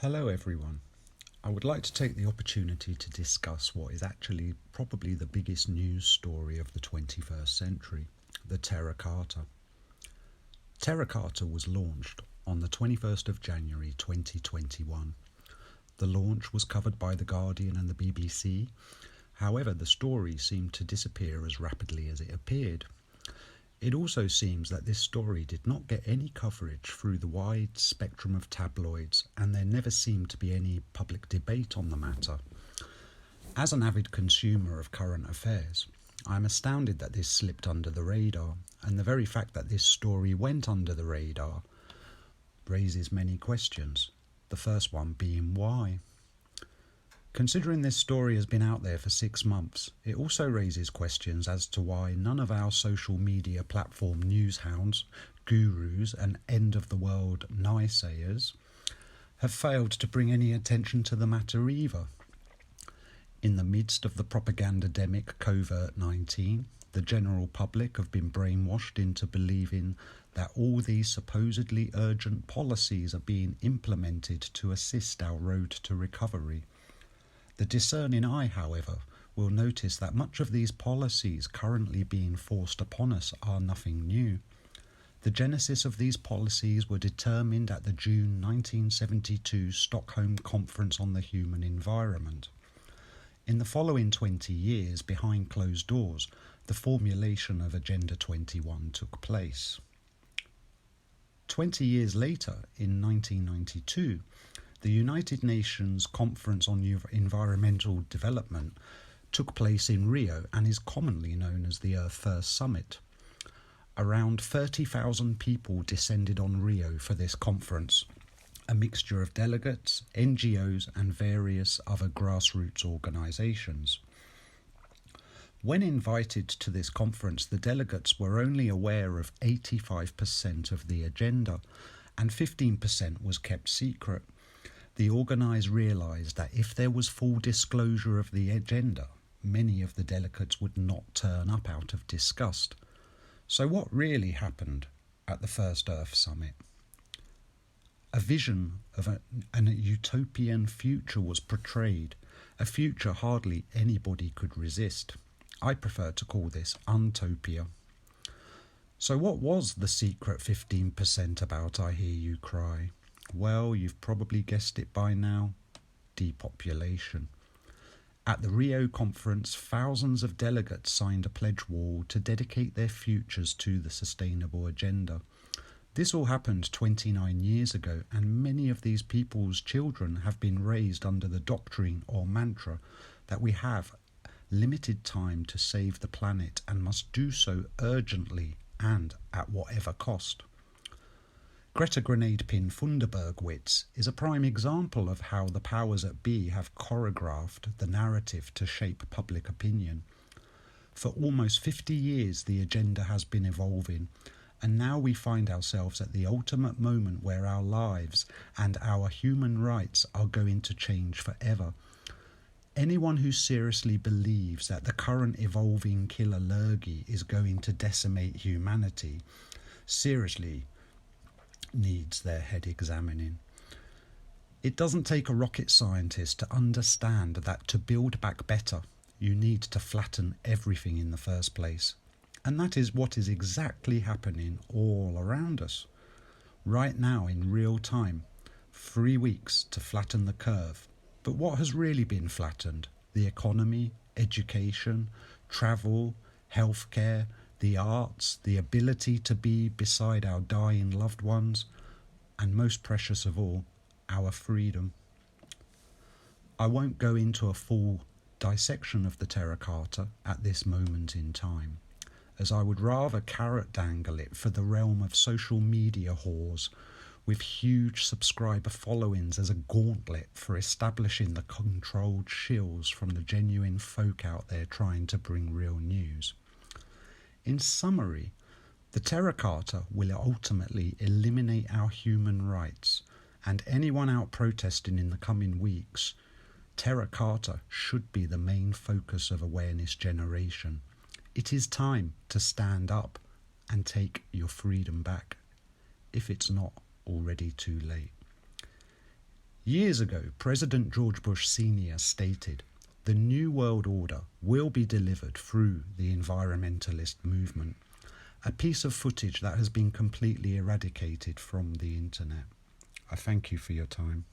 Hello everyone. I would like to take the opportunity to discuss what is actually probably the biggest news story of the 21st century, the Terra Carta. Terra Carta was launched on the 21st of January 2021. The launch was covered by The Guardian and the BBC. However, the story seemed to disappear as rapidly as it appeared. It also seems that this story did not get any coverage through the wide spectrum of tabloids, and there never seemed to be any public debate on the matter. As an avid consumer of current affairs, I am astounded that this slipped under the radar, and the very fact that this story went under the radar raises many questions. The first one being why. Considering this story has been out there for 6 months, it also raises questions as to why none of our social media platform news hounds, gurus and end-of-the-world naysayers have failed to bring any attention to the matter either. In the midst of the propagandademic COVID-19, the general public have been brainwashed into believing that all these supposedly urgent policies are being implemented to assist our road to recovery. The discerning eye, however, will notice that much of these policies currently being forced upon us are nothing new. The genesis of these policies were determined at the June 1972 Stockholm Conference on the Human Environment. In the following 20 years, behind closed doors, the formulation of Agenda 21 took place. 20 years later, in 1992, the United Nations Conference on Environmental Development took place in Rio and is commonly known as the Earth First Summit. Around 30,000 people descended on Rio for this conference, a mixture of delegates, NGOs and various other grassroots organisations. When invited to this conference, the delegates were only aware of 85% of the agenda, and 15% was kept secret. The organisers realised that if there was full disclosure of the agenda, many of the delegates would not turn up out of disgust. So what really happened at the first Earth Summit? A vision of an utopian future was portrayed, a future hardly anybody could resist. I prefer to call this untopia. So what was the secret 15% about, I hear you cry? Well, you've probably guessed it by now. Depopulation. At the Rio conference, thousands of delegates signed a pledge wall to dedicate their futures to the sustainable agenda. This all happened 29 years ago, and many of these people's children have been raised under the doctrine or mantra that we have limited time to save the planet and must do so urgently and at whatever cost. Greta Grenade pin Thunderberg-Witz is a prime example of how the powers that be have choreographed the narrative to shape public opinion. For almost 50 years the agenda has been evolving, and now we find ourselves at the ultimate moment where our lives and our human rights are going to change forever. Anyone who seriously believes that the current evolving killer lurgy is going to decimate humanity seriously needs their head examining. It doesn't take a rocket scientist to understand that to build back better, you need to flatten everything in the first place. And that is what is exactly happening all around us. Right now, in real time, 3 weeks to flatten the curve. But what has really been flattened? The economy, education, travel, healthcare, the arts, the ability to be beside our dying loved ones, and most precious of all, our freedom. I won't go into a full dissection of the Terra Carta at this moment in time, as I would rather carrot dangle it for the realm of social media whores with huge subscriber followings as a gauntlet for establishing the controlled shills from the genuine folk out there trying to bring real news. In summary, the Terra Carta will ultimately eliminate our human rights, and anyone out protesting in the coming weeks, Terra Carta should be the main focus of awareness generation. It is time to stand up and take your freedom back, if it's not already too late. Years ago, President George Bush Sr. stated, "The New World Order will be delivered through the environmentalist movement," a piece of footage that has been completely eradicated from the internet. I thank you for your time.